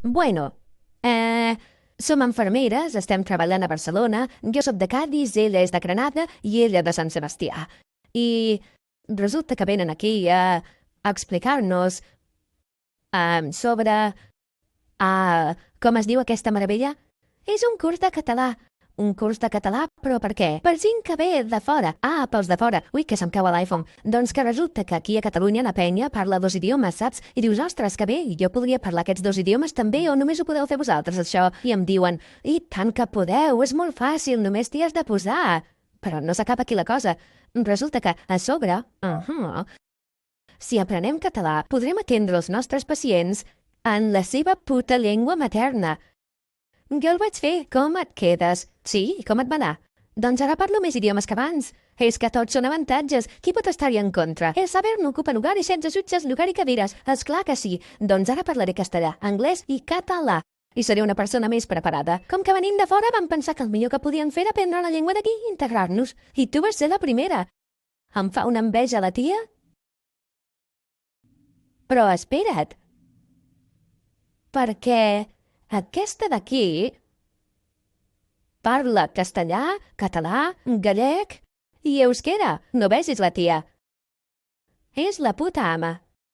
Bueno, som infermeres, estem treballant a Barcelona, jo sóc de Cádiz, ella és de Granada i ella de Sant Sebastià. I resulta que venen aquí a explicar-nos sobre com es diu aquesta meravella? És un curs de català. Un curs de català, però per què? Per gent que ve de fora. Ah, pels de fora. Ui, que se'm cau a l'iPhone. Doncs que resulta que aquí a Catalunya la penya parla dos idiomes, saps? I dius, ostres, que bé, jo podria parlar aquests dos idiomes també o només ho podeu fer vosaltres, això? I em diuen, i tant que podeu, és molt fàcil, només t'hi has de posar. Però no s'acaba aquí la cosa. Resulta que, a sobre, si aprenem català, podrem atendre els nostres pacients en la seva puta llengua materna. Jo el vaig fer. Com et quedes? Sí? I com et va anar? Doncs ara parlo més idiomes que abans. És que tots són avantatges. Qui pot estar-hi en contra? El saber no ocupa lugar i sense jutges lugar i cadires. És clar que sí. Doncs ara parlaré castellà, anglès i català. I seré una persona més preparada. Com que venint de fora vam pensar que el millor que podien fer era aprendre la llengua d'aquí i integrar-nos. I tu vas ser la primera. Em fa una enveja la tia? Però espera't, perquè aquesta d'aquí parla castellà, català, gallec i euskera. No vegis la tia. És la puta ama.